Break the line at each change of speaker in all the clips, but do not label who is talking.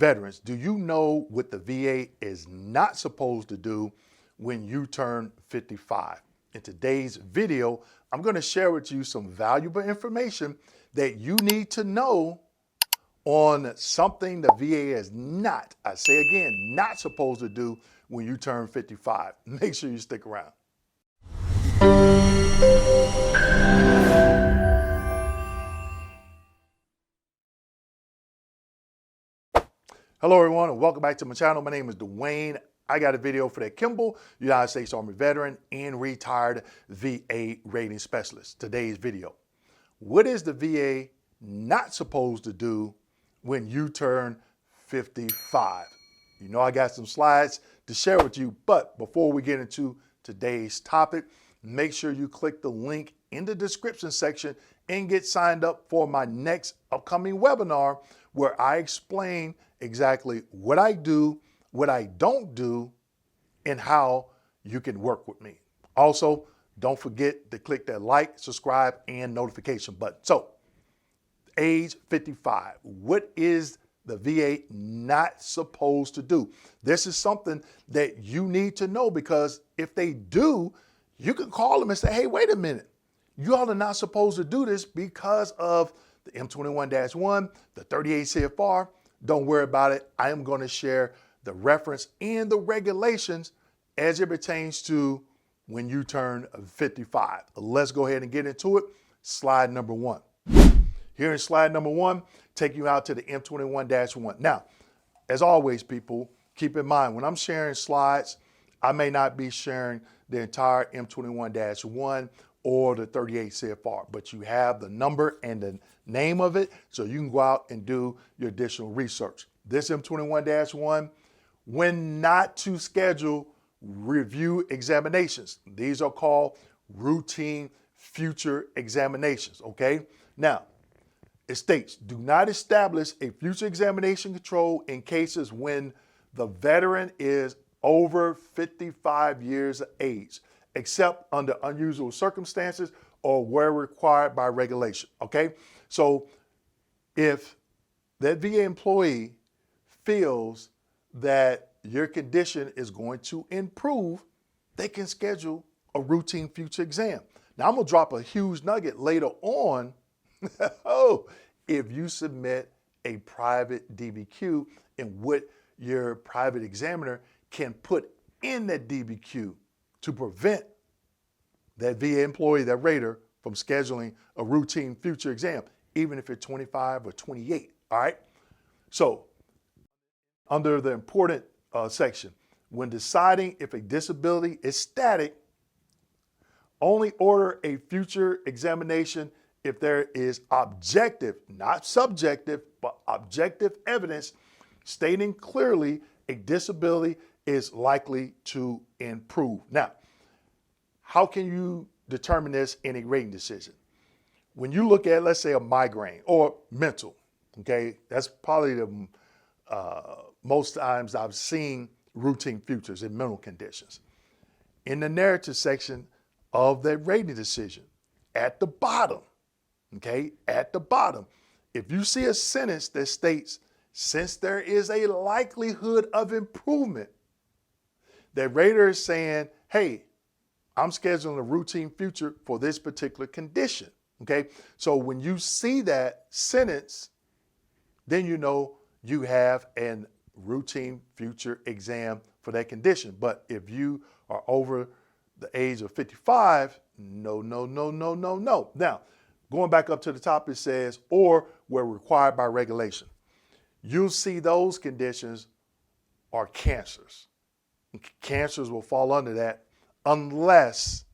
Veterans, do you know what the VA is not supposed to do when you turn 55? In today's video, I'm going to share with you some valuable information that you need to know on something the VA is not, I say again, not supposed to do when you turn 55. Make sure you stick around. Hello everyone and welcome back to my channel. My name is Dewayne. I got a video for that Kimble, United States Army veteran and retired VA rating specialist. Today's video. What is the VA not supposed to do when you turn 55? You know I got some slides to share with you, but before we get into today's topic, make sure you click the link in the description section and get signed up for my next upcoming webinar where I explain exactly what I do, what I don't do, and how you can work with me. Also, don't forget to click that like, subscribe, and notification button. So, age 55, what is the VA not supposed to do? This is something that you need to know, because if they do, you can call them and say, hey, wait a minute. You all are not supposed to do this because of the M21-1, the 38 CFR. Don't worry about it. I am going to share the reference and the regulations as it pertains to when you turn 55. Let's go ahead and get into it. Slide number one. Here in slide number one, take you out to the M21-1. Now, as always, people, keep in mind, when I'm sharing slides, I may not be sharing the entire M21-1 or the 38 CFR, but you have the number and the name of it, so you can go out and do your additional research. This M21-1, when not to schedule review examinations. These are called routine future examinations, okay? Now, it states, do not establish a future examination control in cases when the veteran is over 55 years of age, except under unusual circumstances or where required by regulation, okay? So if that VA employee feels that your condition is going to improve, they can schedule a routine future exam. Now I'm gonna drop a huge nugget later on. Oh, if you submit a private DBQ and what your private examiner can put in that DBQ to prevent that VA employee, that rater, from scheduling a routine future exam, even if it's 25 or 28, all right? So, under the important section, when deciding if a disability is static, only order a future examination if there is objective, not subjective, but objective evidence stating clearly a disability is likely to improve. Now, how can you determine this in a rating decision? When you look at, let's say, a migraine or mental, okay, that's probably the most times I've seen routine futures in mental conditions. In the narrative section of that rating decision, at the bottom, okay, at the bottom, if you see a sentence that states, since there is a likelihood of improvement, that rater is saying, hey, I'm scheduling a routine future for this particular condition, okay? So when you see that sentence, then you know you have a routine future exam for that condition. But if you are over the age of 55, no. Now, going back up to the top, it says, or where required by regulation. You'll see those conditions are cancers. Cancers will fall under that unless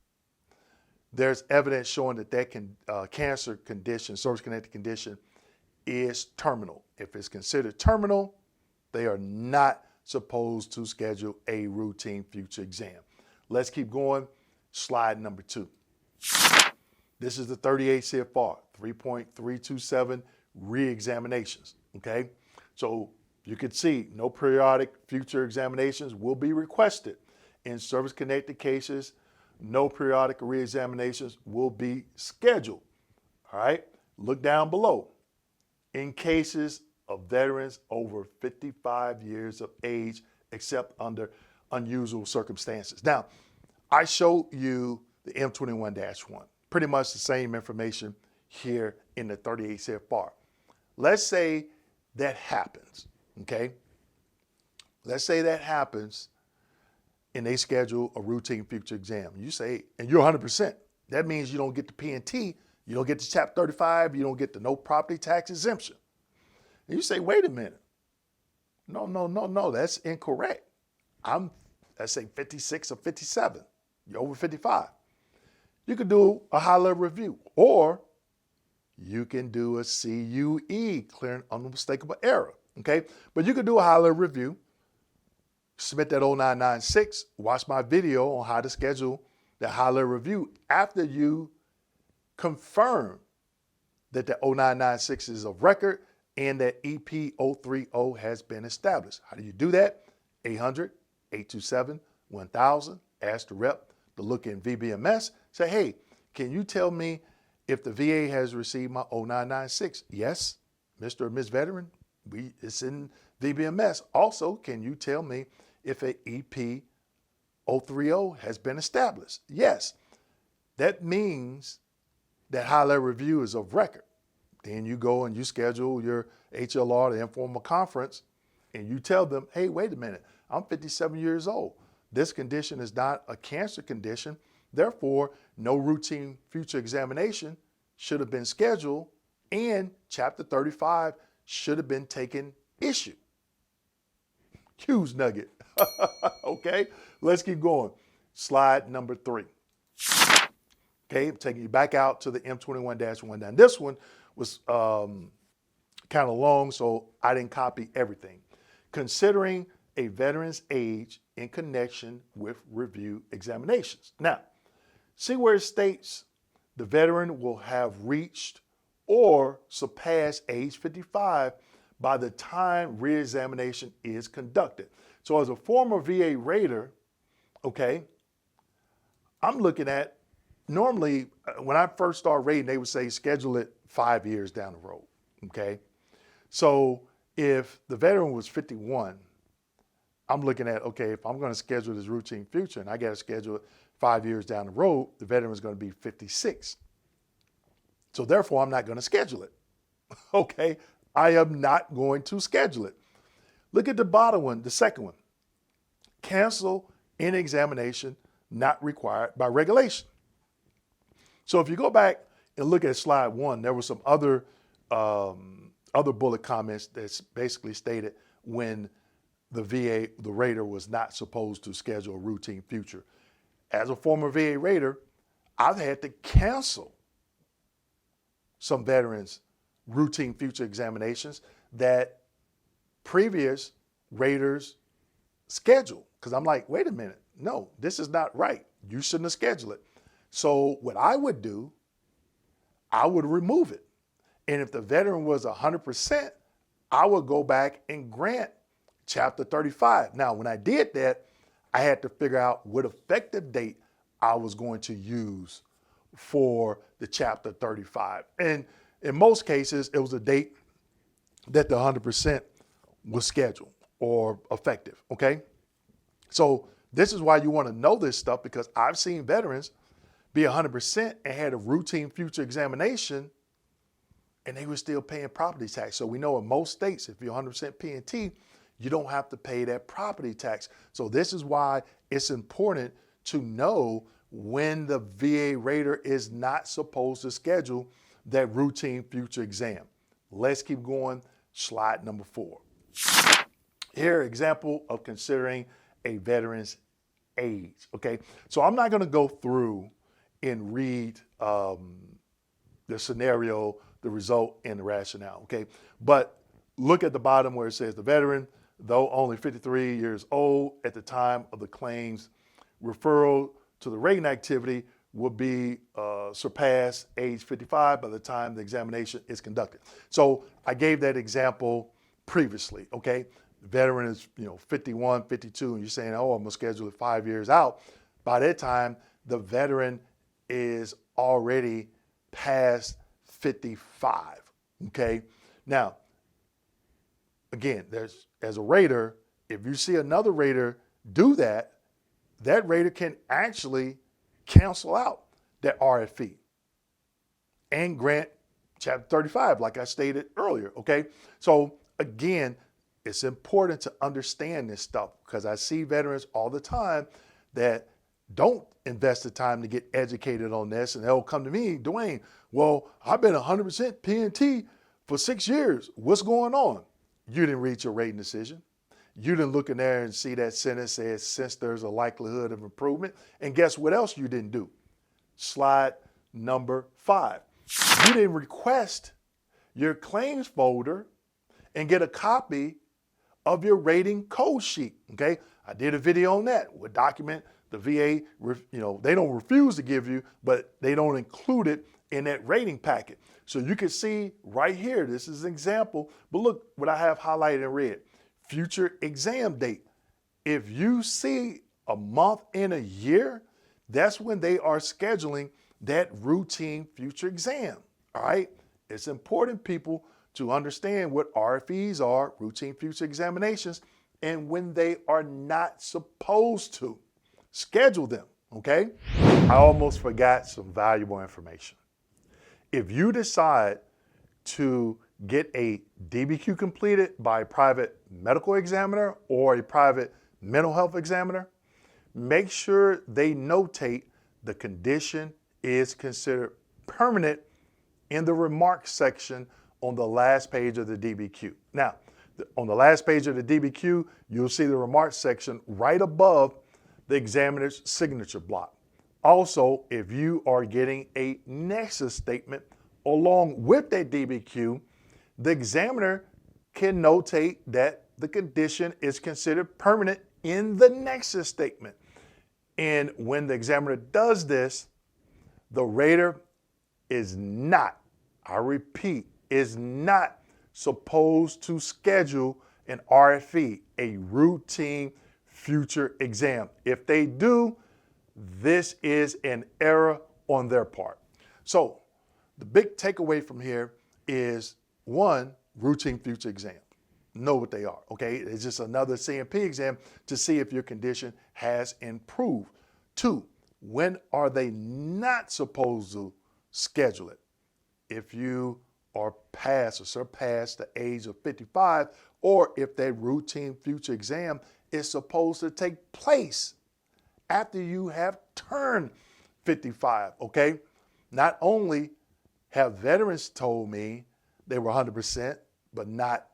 there's evidence showing that cancer condition, service-connected condition, is terminal. If it's considered terminal, they are not supposed to schedule a routine future exam. Let's keep going. Slide number 2. This is the 38 CFR, 3.327 reexaminations, okay? So you can see no periodic future examinations will be requested. In service-connected cases, no periodic reexaminations will be scheduled, all right? Look down below. In cases of veterans over 55 years of age, except under unusual circumstances. Now, I showed you the M21-1, pretty much the same information here in the 38 CFR. Let's say that happens, okay? Let's say that happens and they schedule a routine future exam. You say, and you're 100%. That means you don't get the P&T, you don't get the Chapter 35, you don't get the no property tax exemption. And you say, wait a minute. No, that's incorrect. Let's say 56 or 57. You're over 55. You could do a high-level review, or you can do a CUE, clear and unmistakable error, okay? But you could do a high-level review, submit that 0996, watch my video on how to schedule the high-level review after you confirm that the 0996 is of record and that EP 030 has been established. How do you do that? 800-827-1000, ask the rep to look in VBMS, say, hey, can you tell me if the VA has received my 0996? Yes, Mr. or Ms. Veteran, it's in VBMS. Also, can you tell me if a EP 030 has been established? Yes. That means that high-level review is of record. Then you go and you schedule your HLR, the informal conference, and you tell them, hey, wait a minute, I'm 57 years old. This condition is not a cancer condition. Therefore, no routine future examination should have been scheduled, and Chapter 35 should have been taken issue. Huge nugget. Okay, let's keep going. Slide number 3. Okay, taking you back out to the M21-1. Now, this one was kind of long, so I didn't copy everything. Considering a veteran's age in connection with review examinations. Now, see where it states the veteran will have reached or surpassed age 55 by the time reexamination is conducted. So as a former VA rater, okay, I'm looking at, normally when I first started rating, they would say schedule it 5 years down the road, okay? So if the veteran was 51, I'm looking at, okay, if I'm going to schedule this routine future and I got to schedule it 5 years down the road, the veteran is going to be 56. So therefore, I'm not going to schedule it. Okay, I am not going to schedule it. Look at the bottom one, the second one. Cancel any examination not required by regulation. So if you go back and look at slide 1, there were some other bullet comments that basically stated when the VA, the rater, was not supposed to schedule a routine future. As a former VA rater, I've had to cancel some veterans' routine future examinations that previous raters scheduled. Because I'm like, wait a minute, no, this is not right. You shouldn't have scheduled it. So what I would do, I would remove it. And if the veteran was 100%, I would go back and grant Chapter 35. Now, when I did that, I had to figure out what effective date I was going to use for the Chapter 35. And in most cases, it was a date that the 100% was scheduled or effective, okay? So this is why you want to know this stuff, because I've seen veterans be 100% and had a routine future examination and they were still paying property tax. So we know in most states, if you're 100% P&T, you don't have to pay that property tax. So this is why it's important to know when the VA rater is not supposed to schedule that routine future exam. Let's keep going. Slide number 4. Here, example of considering a veteran's age, okay? So I'm not gonna go through and read the scenario, the result, and the rationale, okay? But look at the bottom where it says the veteran, though only 53 years old at the time of the claim's referral to the rating activity, will be surpassed age 55 by the time the examination is conducted. So I gave that example previously, okay? The veteran is 51, 52, and you're saying, oh, I'm gonna schedule it 5 years out. By that time, the veteran is already past 55, okay? Now, again, as a rater, if you see another rater do that, that rater can actually cancel out that RFE and grant Chapter 35, like I stated earlier, okay? So again, it's important to understand this stuff because I see veterans all the time that don't invest the time to get educated on this, and they'll come to me, Dewayne, well, I've been 100% PNT for 6 years. What's going on? You didn't read your rating decision. You didn't look in there and see that sentence says, since there's a likelihood of improvement. And guess what else you didn't do? Slide number 5. You didn't request your claims folder and get a copy of your rating code sheet, okay? I did a video on that. What document the VA, they don't refuse to give you, but they don't include it in that rating packet. So you can see right here, this is an example, but look what I have highlighted in red, future exam date. If you see a month and a year, that's when they are scheduling that routine future exam, all right? It's important, people, to understand what RFEs are, routine future examinations, and when they are not supposed to. Schedule them, okay? I almost forgot some valuable information. If you decide to get a DBQ completed by a private medical examiner or a private mental health examiner, make sure they notate the condition is considered permanent in the remarks section on the last page of the DBQ. Now, on the last page of the DBQ, you'll see the remarks section right above the examiner's signature block. Also, if you are getting a nexus statement along with that DBQ, the examiner can notate that the condition is considered permanent in the nexus statement. And when the examiner does this, the rater is not, I repeat, is not supposed to schedule an RFE, a routine future exam. If they do, this is an error on their part. So the big takeaway from here is, one, routine future exam. Know what they are, okay? It's just another CMP exam to see if your condition has improved. 2, when are they not supposed to schedule it? If you are past or surpassed the age of 55, or if that routine future exam is supposed to take place after you have turned 55, okay? Not only have veterans told me they were 100%, but not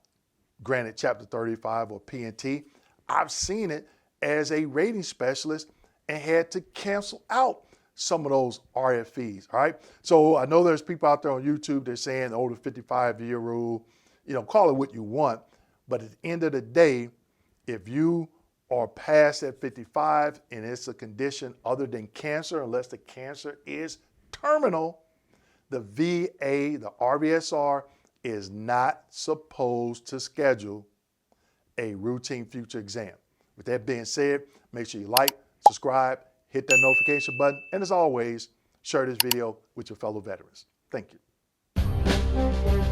granted Chapter 35 or PNT, I've seen it as a rating specialist and had to cancel out some of those RFEs, all right? So I know there's people out there on YouTube, they're saying, oh, the 55-year rule, call it what you want. But at the end of the day, if you are past at 55 and it's a condition other than cancer, unless the cancer is terminal, the VA, the RVSR, is not supposed to schedule a routine future exam. With that being said, make sure you like, subscribe, hit that notification button, and as always, share this video with your fellow veterans. Thank you.